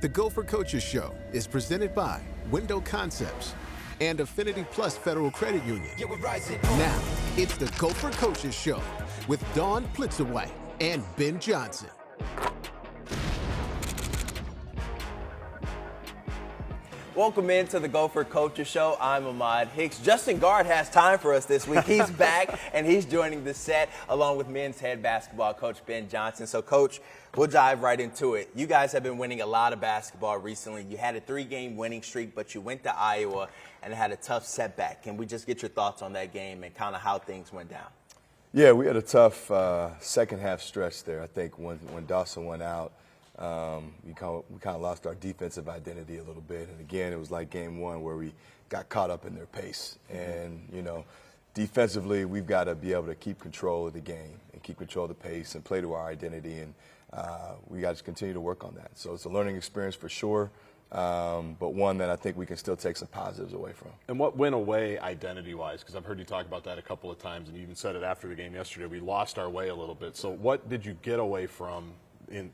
The Gopher Coaches Show is presented by Window Concepts and Affinity Plus Federal Credit Union. Now, it's the Gopher Coaches Show with Dawn Plitzerwhite and Ben Johnson. Welcome into the Gopher Coaches Show. I'm Ahmad Hicks. Justin Guard has time for us this week. He's back, and he's joining the set along with men's head basketball coach Ben Johnson. So, Coach, we'll dive right into it. You guys have been winning a lot of basketball recently. You had a 3-game winning streak, but you went to Iowa and had a tough setback. Can we just get your thoughts on that game and kind of how things went down? Yeah, we had a tough second half stretch there. I think when Dawson went out, we kind of lost our defensive identity a little bit. And again, it was like game one where we got caught up in their pace. And, you know, defensively, we've got to be able to keep control of the game and keep control of the pace and play to our identity. And we got to continue to work on that. So it's a learning experience for sure, but one that I think we can still take some positives away from. And what went away identity-wise? Because I've heard you talk about that a couple of times, and you even said it after the game yesterday. We lost our way a little bit. So what did you get away from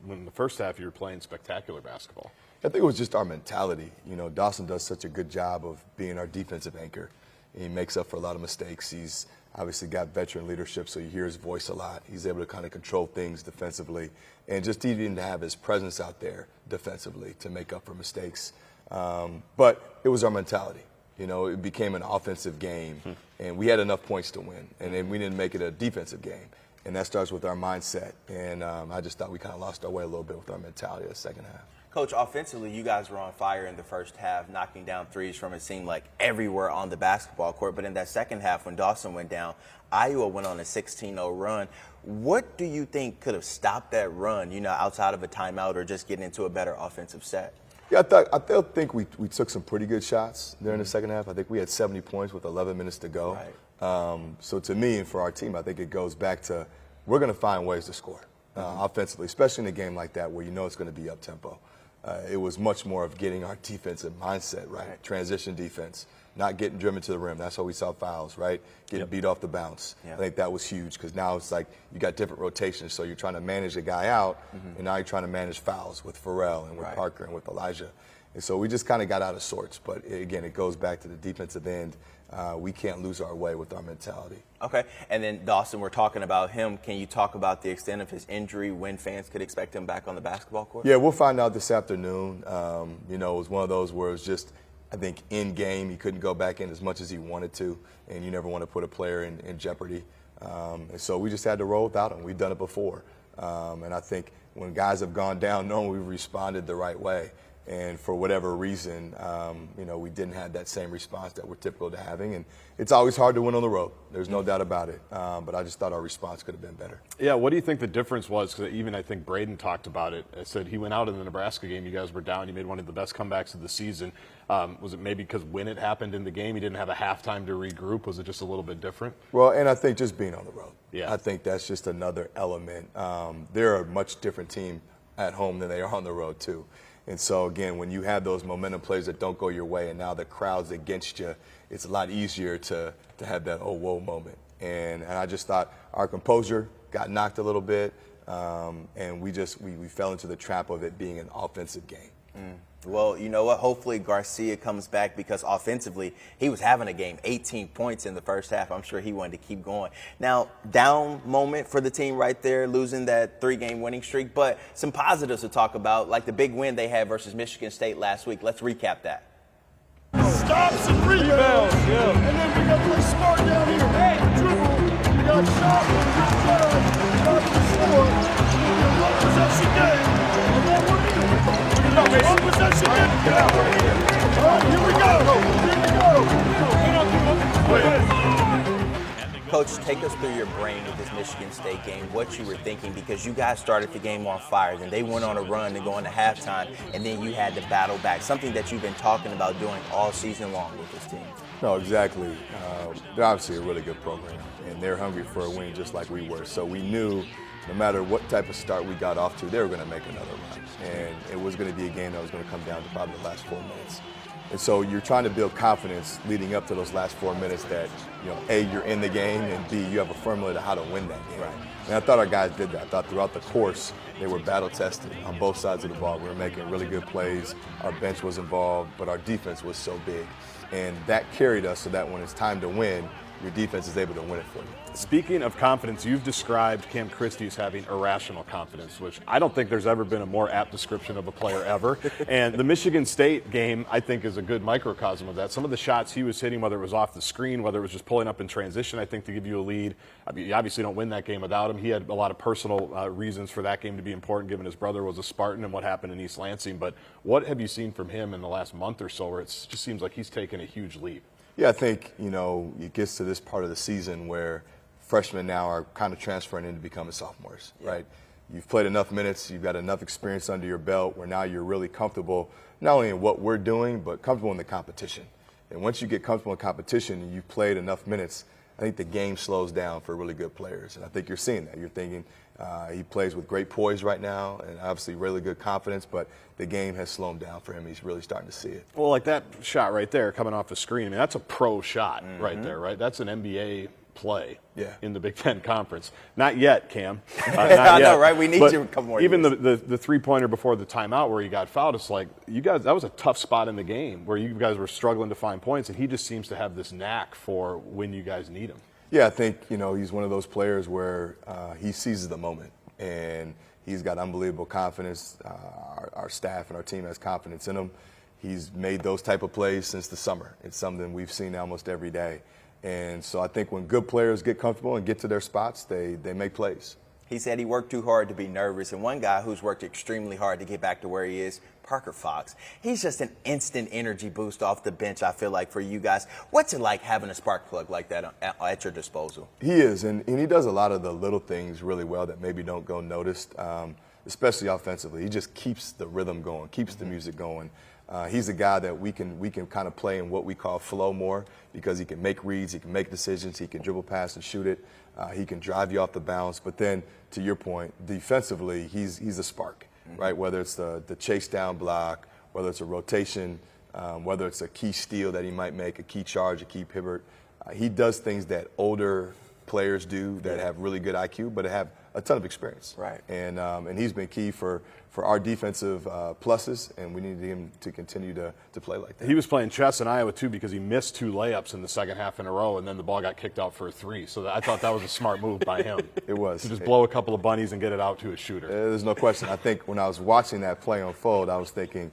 when the first half you were playing spectacular basketball? I think it was just our mentality. You know, Dawson does such a good job of being our defensive anchor. He makes up for a lot of mistakes. He's obviously got veteran leadership, so you hear his voice a lot. He's able to kind of control things defensively, and just even to have his presence out there defensively to make up for mistakes. But it was our mentality. You know, it became an offensive game, and we had enough points to win, and then we didn't make it a defensive game. And that starts with our mindset. And I just thought we kind of lost our way a little bit with our mentality in the second half. Coach, offensively, you guys were on fire in the first half, knocking down threes from it seemed like everywhere on the basketball court. But in that second half, when Dawson went down, Iowa went on a 16-0 run. What do you think could have stopped that run, you know, outside of a timeout or just getting into a better offensive set? Yeah, I think we took some pretty good shots during the second half. I think we had 70 points with 11 minutes to go. Right. So to me and for our team, I think it goes back to we're going to find ways to score offensively, especially in a game like that where you know it's going to be up-tempo. It was much more of getting our defensive mindset right. Transition defense, not getting driven to the rim. That's why we saw fouls, right? Getting beat off the bounce. I think that was huge because now it's like you got different rotations. So you're trying to manage a guy out, and now you're trying to manage fouls with Pharrell and with Parker and with Elijah. And so we just kind of got out of sorts. But again, it goes back to the defensive end. We can't lose our way with our mentality. Okay. And then Dawson, we're talking about him. Can you talk about the extent of his injury, when fans could expect him back on the basketball court? Yeah, we'll find out this afternoon. You know, it was one of those where it was just, I think, in game. He couldn't go back in as much as he wanted to, and you never want to put a player in jeopardy. And so we just had to roll without him. We've done it before. And I think when guys have gone down, knowing we've responded the right way. And for whatever reason, you know, we didn't have that same response that we're typical to having. And it's always hard to win on the road. There's no doubt about it. But I just thought our response could have been better. Yeah, what do you think the difference was? Because even I think Braden talked about it. I said he went out in the Nebraska game. You guys were down. You made one of the best comebacks of the season. Was it maybe because when it happened in the game, you didn't have a halftime to regroup? Was it just a little bit different? Well, and I think just being on the road. Yeah. I think that's just another element. They're a much different team at home than they are on the road, too. And so, again, when you have those momentum plays that don't go your way and now the crowd's against you, it's a lot easier to have that oh, whoa moment. And I just thought our composure got knocked a little bit, and we fell into the trap of it being an offensive game. Well, you know what? Hopefully Garcia comes back because offensively he was having a game, 18 points in the first half. I'm sure he wanted to keep going. Now, down moment for the team right there, losing that 3-game winning streak, but some positives to talk about, like the big win they had versus Michigan State last week. Let's recap that. Stops and rebounds. Yeah. And then we got to play smart down here. Hey, dribble. We got shot. Got to score. One possession game. And then we're in. One possession game. All right, here we go. Coach, take us through your brain with this Michigan State game, what you were thinking, because you guys started the game on fire, then they went on a run to go into halftime, and then you had to battle back, something that you've been talking about doing all season long with this team. No, exactly. They're obviously a really good program, and they're hungry for a win just like we were. So we knew no matter what type of start we got off to, they were going to make another run. And it was going to be a game that was going to come down to probably the last 4 minutes. And so you're trying to build confidence leading up to those last 4 minutes that, A, you're in the game, and B, you have a formula to how to win that game. Right. And I thought our guys did that. I thought throughout the course, they were battle tested on both sides of the ball. We were making really good plays. Our bench was involved, but our defense was so big. And that carried us so that when it's time to win, your defense is able to win it for you. Speaking of confidence, you've described Cam Christie as having irrational confidence, which I don't think there's ever been a more apt description of a player ever. And the Michigan State game, I think, is a good microcosm of that. Some of the shots he was hitting, whether it was off the screen, whether it was just pulling up in transition, I think, to give you a lead. I mean, you obviously don't win that game without him. He had a lot of personal reasons for that game to be important, given his brother was a Spartan and what happened in East Lansing. But what have you seen from him in the last month or so where it just seems like he's taken a huge leap? Yeah, I think, it gets to this part of the season where freshmen now are kind of transferring into becoming sophomores, right? You've played enough minutes, you've got enough experience under your belt where now you're really comfortable, not only in what we're doing, but comfortable in the competition. And once you get comfortable in competition and you've played enough minutes, I think the game slows down for really good players. And I think you're seeing that. You're thinking he plays with great poise right now and obviously really good confidence, but the game has slowed down for him. He's really starting to see it. Well, like that shot right there coming off the screen, I mean, that's a pro shot right there, right? That's an NBA play in the Big Ten Conference. Not yet, Cam. Not I yet. know, right? We need but you a couple more even years. the three-pointer before the timeout where he got fouled, it's like, you guys, that was a tough spot in the game where you guys were struggling to find points, and he just seems to have this knack for when you guys need him. Yeah, I think, he's one of those players where he seizes the moment, and he's got unbelievable confidence. Our staff and our team has confidence in him. He's made those type of plays since the summer. It's something we've seen almost every day. And so I think when good players get comfortable and get to their spots, they make plays. He said he worked too hard to be nervous. And one guy who's worked extremely hard to get back to where he is, Parker Fox. He's just an instant energy boost off the bench, I feel like, for you guys. What's it like having a spark plug like that at your disposal? He is, and he does a lot of the little things really well that maybe don't go noticed, especially offensively. He just keeps the rhythm going, keeps the music going. He's a guy that we can kind of play in what we call flow more because he can make reads, he can make decisions, he can dribble pass and shoot it. He can drive you off the bounce. But then, to your point, defensively, he's a spark, right? Whether it's the chase down block, whether it's a rotation, whether it's a key steal that he might make, a key charge, a key pivot. He does things that older players do that have really good IQ, but have a ton of experience. Right. And he's been key for our defensive pluses, and we need him to continue to play like that. He was playing chess in Iowa, too, because he missed 2 layups in the second half in a row, and then the ball got kicked out for a 3. So I thought that was a smart move by him. It was. To just blow a couple of bunnies and get it out to a shooter. There's no question. I think when I was watching that play unfold, I was thinking,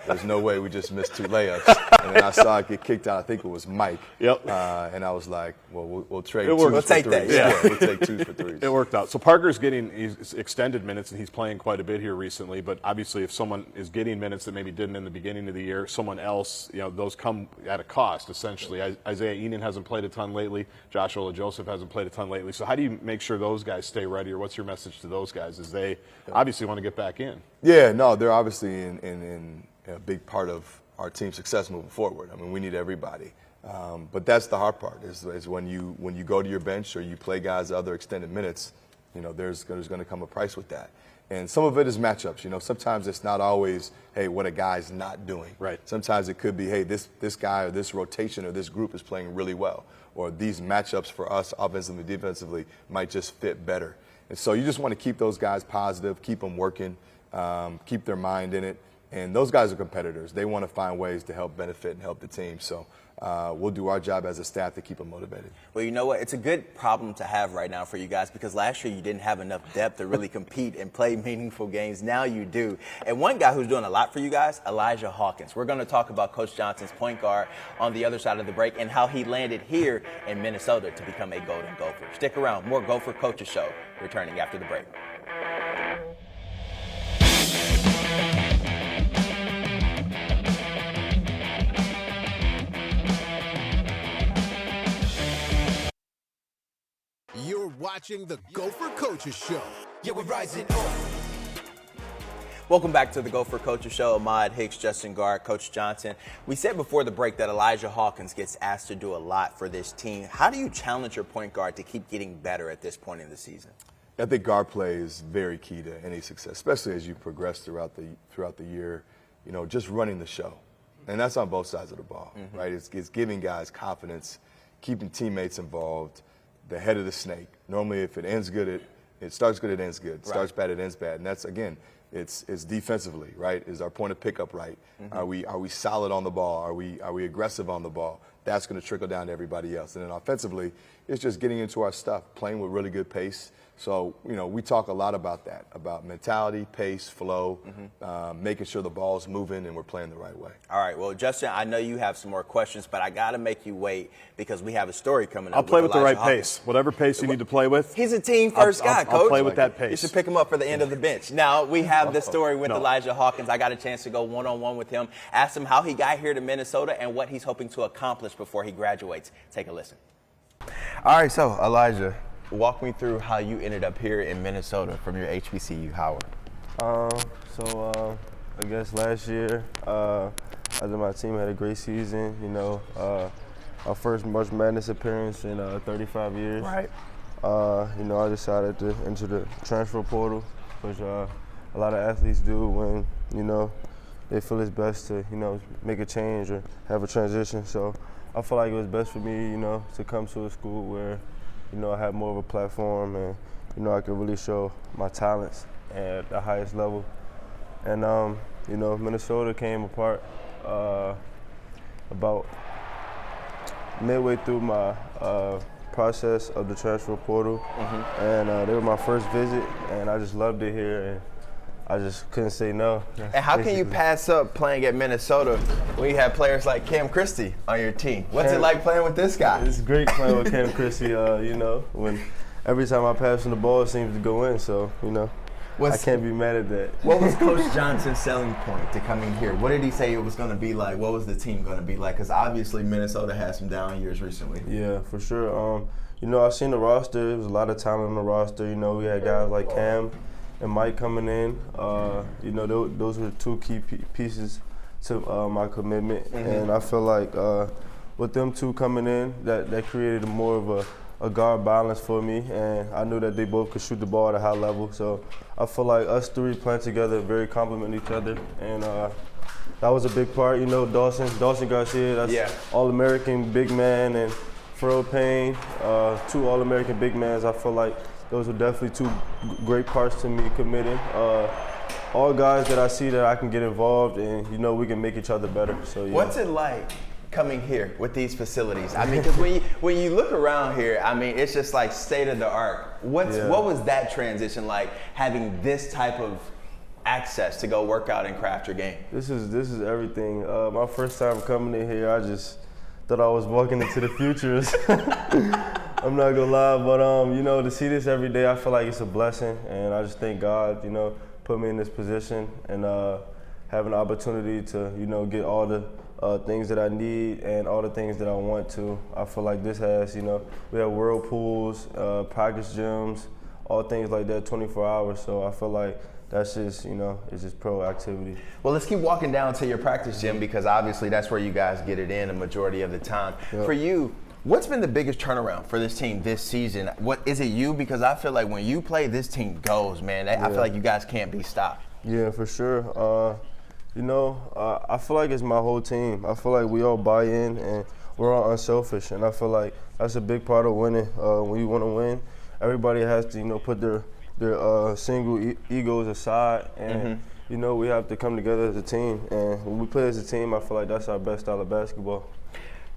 there's no way we just missed 2 layups. And then I saw it get kicked out. I think it was Mike. Yep. And I was like, well, we'll trade 2s We'll for take 3s. that, Yeah, we'll take 2s for 3s. It worked out. So Parker's getting extended minutes, and he's playing quite a bit here recently. But obviously, if someone is getting minutes that maybe didn't in the beginning of the year, someone else, those come at a cost, essentially. Isaiah Enan hasn't played a ton lately. Joshua Joseph hasn't played a ton lately. So how do you make sure those guys stay ready, or what's your message to those guys as they obviously want to get back in? Yeah, no, they're obviously in a big part of our team's success moving forward. I mean, we need everybody. But that's the hard part is when you go to your bench or you play guys other extended minutes, there's going to come a price with that. And some of it is matchups. Sometimes it's not always, hey, what a guy's not doing. Right. Sometimes it could be, hey, this guy or this rotation or this group is playing really well. Or these matchups for us offensively, defensively might just fit better. And so you just want to keep those guys positive, keep them working, keep their mind in it. And those guys are competitors. They want to find ways to help benefit and help the team. So we'll do our job as a staff to keep them motivated. Well, you know what? It's a good problem to have right now for you guys because last year you didn't have enough depth to really compete and play meaningful games. Now you do. And one guy who's doing a lot for you guys, Elijah Hawkins. We're going to talk about Coach Johnson's point guard on the other side of the break and how he landed here in Minnesota to become a Golden Gopher. Stick around. More Gopher Coaches Show returning after the break. You're watching the Gopher Coaches Show. Yeah, we're rising up. Welcome back to the Gopher Coaches Show. Ahmad Hicks, Justin Guard, Coach Johnson. We said before the break that Elijah Hawkins gets asked to do a lot for this team. How do you challenge your point guard to keep getting better at this point in the season? I think guard play is very key to any success, especially as you progress throughout the year. Just running the show. And that's on both sides of the ball, right? It's giving guys confidence, keeping teammates involved, the head of the snake. Normally, if it ends good, it starts good, it ends good. It starts bad, it ends bad. And that's, again, it's defensively, right? Is our point of pickup right? Are we solid on the ball? Are we aggressive on the ball? That's going to trickle down to everybody else. And then offensively, it's just getting into our stuff, playing with really good pace. So, we talk a lot about that, about mentality, pace, flow, making sure the ball's moving and we're playing the right way. All right. Well, Justin, I know you have some more questions, but I got to make you wait because we have a story coming up. I'll play with the Elijah right pace. Whatever pace you need to play with. He's a team first guy, Coach. I'll play with that pace. You should pick him up for the end of the bench. Now, we have this story with Elijah Hawkins. I got a chance to go one-on-one with him, ask him how he got here to Minnesota and what he's hoping to accomplish before he graduates. Take a listen. All right, so, Elijah, walk me through how you ended up here in Minnesota from your HBCU, Howard. I guess last year, after my team had a great season, our first March Madness appearance in 35 years. Right. I decided to enter the transfer portal, which a lot of athletes do when, they feel it's best to, make a change or have a transition. So I feel like it was best for me, to come to a school where, I have more of a platform and, I could really show my talents at the highest level. And, Minnesota came apart about midway through my process of the transfer portal. And they were my first visit, and I just loved it here. And I just couldn't say no. And how can you pass up playing at Minnesota when you have players like Cam Christie on your team? What's it like playing with this guy? It's great playing with Cam Christie, when every time I pass him the ball, it seems to go in. So, I can't be mad at that. What was Coach Johnson's selling point to coming here? What did he say it was going to be like? What was the team going to be like? Because obviously Minnesota had some down years recently. Yeah, for sure. I've seen the roster. There was a lot of talent on the roster. We had guys like Cam and Mike coming in. Those were two key pieces to my commitment. And I feel like with them two coming in, that created more of a guard balance for me. And I knew that they both could shoot the ball at a high level. So I feel like us three playing together very complement each other. And that was a big part. Dawson Garcia, that's All-American big man, and Pharrell Payne, two All-American big mans. I feel like those were definitely two great parts to me committing. All guys that I see that I can get involved and, we can make each other better. So, yeah. What's it like coming here with these facilities? I mean, because when you look around here, I mean, it's just like state of the art. What was that transition like, having this type of access to go work out and craft your game? This is everything. My first time coming in here, I just thought I was walking into the future. I'm not gonna lie, but to see this every day, I feel like it's a blessing, and I just thank God, put me in this position and have an opportunity to, get all the things that I need and all the things that I want to. I feel like this has, we have whirlpools, practice gyms, all things like that, 24 hours. So I feel like that's just, it's just pro activity. Well, let's keep walking down to your practice gym because obviously that's where you guys get it in a majority of the time. Yep. For you, what's been the biggest turnaround for this team this season? What is it you? Because I feel like when you play, this team goes, man. I feel like you guys can't be stopped. Yeah, for sure. I feel like it's my whole team. I feel like we all buy in and we're all unselfish. And I feel like that's a big part of winning. When you want to win, everybody has to, put their single egos aside. And, we have to come together as a team. And when we play as a team, I feel like that's our best style of basketball.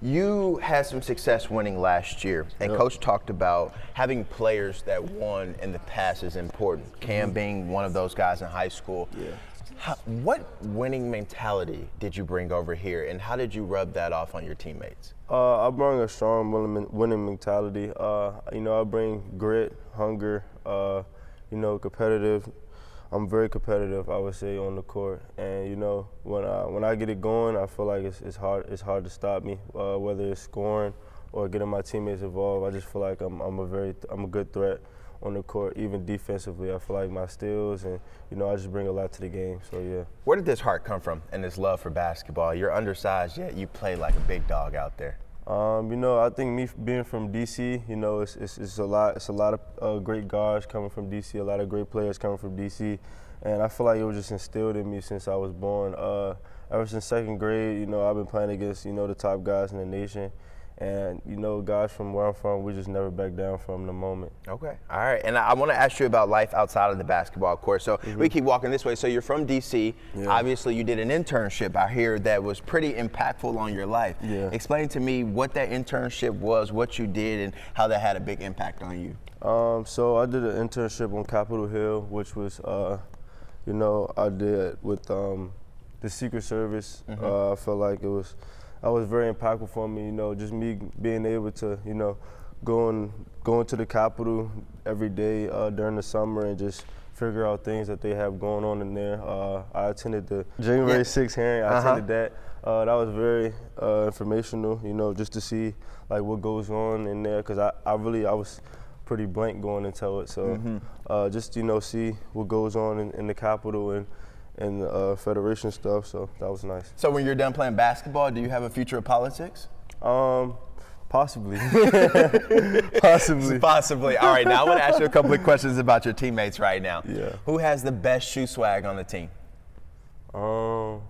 You had some success winning last year, and Coach talked about having players that won in the past is important. Cam being one of those guys in high school. Yeah. What winning mentality did you bring over here, and how did you rub that off on your teammates? I bring a strong winning mentality. I bring grit, hunger, competitive. I'm very competitive, I would say, on the court. And when I get it going, I feel like it's hard to stop me, whether it's scoring or getting my teammates involved. I just feel like I'm a good threat on the court, even defensively. I feel like my steals and I just bring a lot to the game. So yeah. Where did this heart come from and this love for basketball? You're undersized, yet you play like a big dog out there. I think me being from DC, it's a lot of great guards coming from DC, a lot of great players coming from DC, and I feel like it was just instilled in me since I was born. Ever since second grade, you know, I've been playing against, you know, the top guys in the nation. And, you know, guys from where I'm from, we just never back down from the moment. Okay. All right. And I want to ask you about life outside of the basketball court. So we keep walking this way. So you're from D.C. Yeah. Obviously, you did an internship out here that was pretty impactful on your life. Yeah. Explain to me what that internship was, what you did, and how that had a big impact on you. So I did an internship on Capitol Hill, which was, you know, I did with the Secret Service. I felt like it was very impactful for me, you know, just me being able to, you know, going to the Capitol every day during the summer and just figure out things that they have going on in there. I attended the January 6th hearing. I attended that. That was very informational, you know, just to see like what goes on in there, because I was pretty blank going into it. So just, you know, see what goes on in the Capitol and federation stuff, so that was nice. So when you're done playing basketball, do you have a future of politics? Possibly. Possibly. All right, now I want to ask you a couple of questions about your teammates right now. Yeah. Who has the best shoe swag on the team? I'm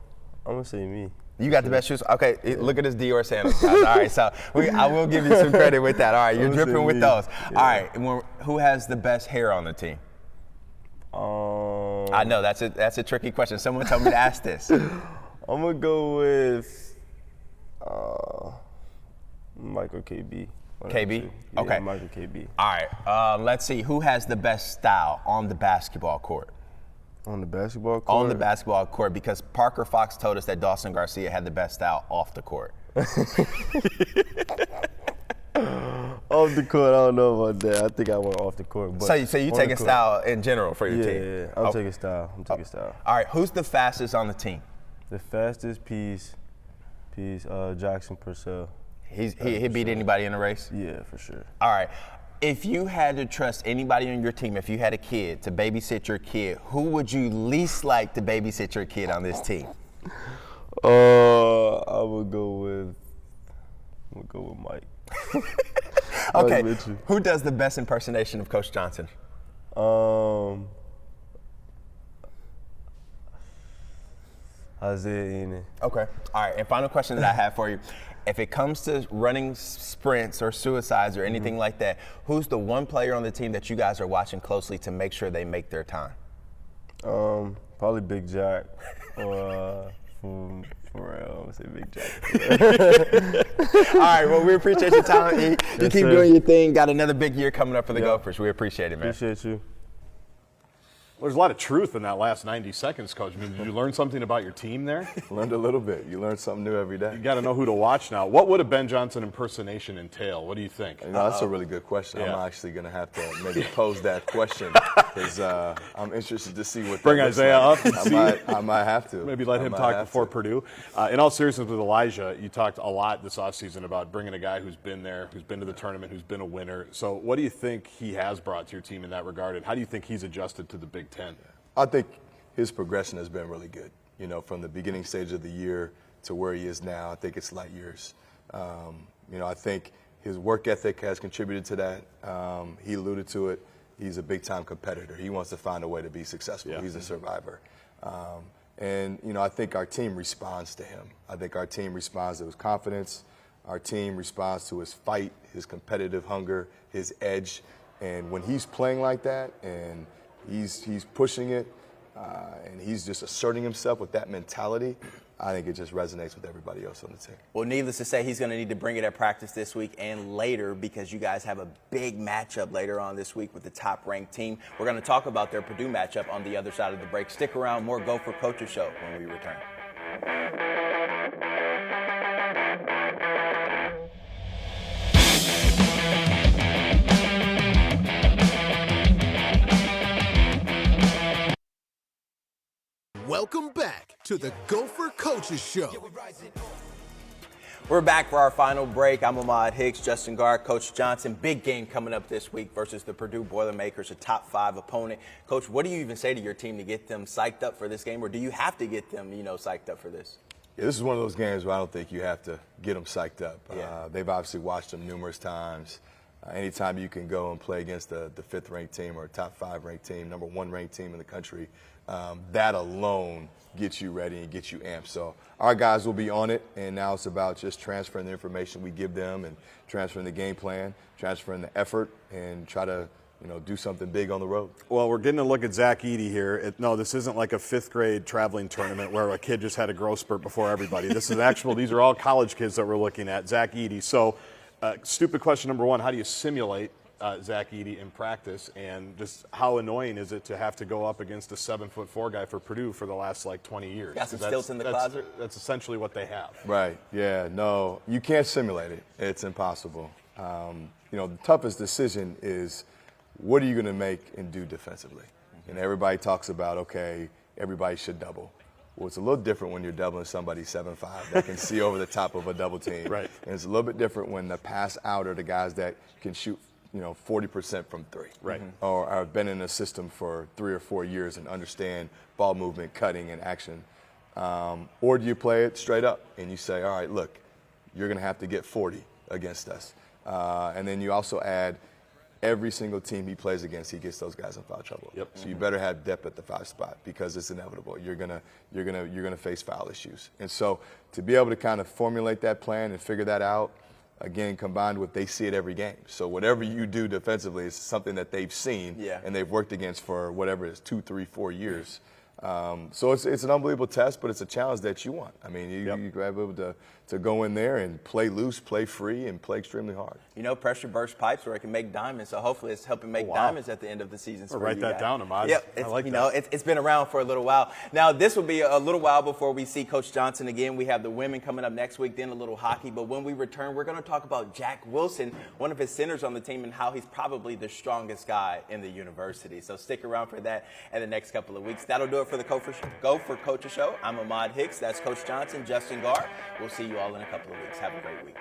gonna say me. You got the best shoes? Okay, look at this Dior sandals, guys. All right, so I will give you some credit with that. All right, you're dripping with those. Yeah. All right, and who has the best hair on the team? I know that's a tricky question. Someone told me to ask this. I'm gonna go with Michael KB. KB? Yeah, okay. Michael KB. All right. Let's see. Who has the best style on the basketball court? On the basketball court? On the basketball court, because Parker Fox told us that Dawson Garcia had the best style off the court. Off the court, I don't know about that. I think I went off the court. But so you take a style in general for your team? Yeah, I'm taking style. All right, who's the fastest on the team? The fastest piece, Jackson Purcell. He beat anybody in the race? Yeah, for sure. All right. If you had to trust anybody on your team, if you had a kid to babysit your kid, who would you least like to babysit your kid on this team? I would go with Mike. Okay. Who does the best impersonation of Coach Johnson? Isaiah Enid. Okay. All right. And final question that I have for you. If it comes to running sprints or suicides or anything like that, who's the one player on the team that you guys are watching closely to make sure they make their time? Probably Big Jack or for real, I say Big Jack. All right, well, we appreciate your time. You keep doing your thing. Got another big year coming up for the Gophers. We appreciate it, man. Appreciate you. Well, there's a lot of truth in that last 90 seconds, Coach. I mean, did you learn something about your team there? Learned a little bit. You learn something new every day. You got to know who to watch now. What would a Ben Johnson impersonation entail? What do you think? You know, that's a really good question. Yeah. I'm actually going to have to maybe pose that question because I'm interested to see what. Bring Isaiah up and see. I might have to. Maybe let him talk before Purdue. In all seriousness, with Elijah, you talked a lot this offseason about bringing a guy who's been there, who's been to the tournament, who's been a winner. So what do you think he has brought to your team in that regard, and how do you think he's adjusted to the Big Ten? I think his progression has been really good. You know, from the beginning stage of the year to where he is now, I think it's light years. You know, I think his work ethic has contributed to that. He alluded to it. He's a big-time competitor. He wants to find a way to be successful. Yeah. He's a survivor. And, you know, I think our team responds to him. I think our team responds to his confidence. Our team responds to his fight, his competitive hunger, his edge. And when he's playing like that and he's pushing it, and he's just asserting himself with that mentality, I think it just resonates with everybody else on the team. Well, needless to say, he's going to need to bring it at practice this week and later because you guys have a big matchup later on this week with the top-ranked team. We're going to talk about their Purdue matchup on the other side of the break. Stick around, more Gopher Coaches Show when we return. Welcome back to the Gopher Coaches Show. We're back for our final break. I'm Ahmad Hicks, Justin Gard, Coach Johnson. Big game coming up this week versus the Purdue Boilermakers, a top 5 opponent. Coach, what do you even say to your team to get them psyched up for this game, or do you have to get them, psyched up for this? Yeah, this is one of those games where I don't think you have to get them psyched up. Yeah. They've obviously watched them numerous times. Anytime you can go and play against the 5th ranked team or a top 5 ranked team, number 1 ranked team in the country, that alone gets you ready and gets you amped. So our guys will be on it, and now it's about just transferring the information we give them and transferring the game plan, transferring the effort, and try to do something big on the road. Well, we're getting a look at Zach Edey here. No, this isn't like a 5th grade traveling tournament where a kid just had a growth spurt before everybody. This is these are all college kids that we're looking at. Zach Edey. So, stupid question number 1, how do you simulate Zach Edey in practice, and just how annoying is it to have to go up against a 7'4" guy for Purdue for the last 20 years? Got some stilts in the closet? That's essentially what they have. Right, yeah, no, you can't simulate it. It's impossible. The toughest decision is, what are you going to make and do defensively? And everybody talks about, okay, everybody should double. Well, it's a little different when you're doubling somebody 7'5" that can see over the top of a double team. Right. And it's a little bit different when the pass out are the guys that can shoot 40% from 3. Right. Or have been in a system for 3 or 4 years and understand ball movement, cutting, and action. Or do you play it straight up and you say, all right, look, you're going to have to get 40 against us. And then you also add, every single team he plays against, he gets those guys in foul trouble. Yep. So you better have depth at the 5 spot because it's inevitable. You're gonna face foul issues. And so to be able to kind of formulate that plan and figure that out, again, combined with they see it every game. So whatever you do defensively is something that they've seen and they've worked against for whatever it is, 2, 3, 4 years. So it's an unbelievable test, but it's a challenge that you want. I mean, you grab able to go in there and play loose, play free, and play extremely hard. Pressure bursts pipes where it can make diamonds. So hopefully it's helping make diamonds at the end of the season. I'll write that down, Ahmad. Yep, I like that. It's been around for a little while. Now, this will be a little while before we see Coach Johnson again. We have the women coming up next week, then a little hockey. But when we return, we're going to talk about Jack Wilson, one of his centers on the team, and how he's probably the strongest guy in the university. So stick around for that in the next couple of weeks. That'll do it for the Gopher Coaches Show. I'm Ahmad Hicks. That's Coach Johnson, Justin Garr. We'll see you all in a couple of weeks. Have a great week.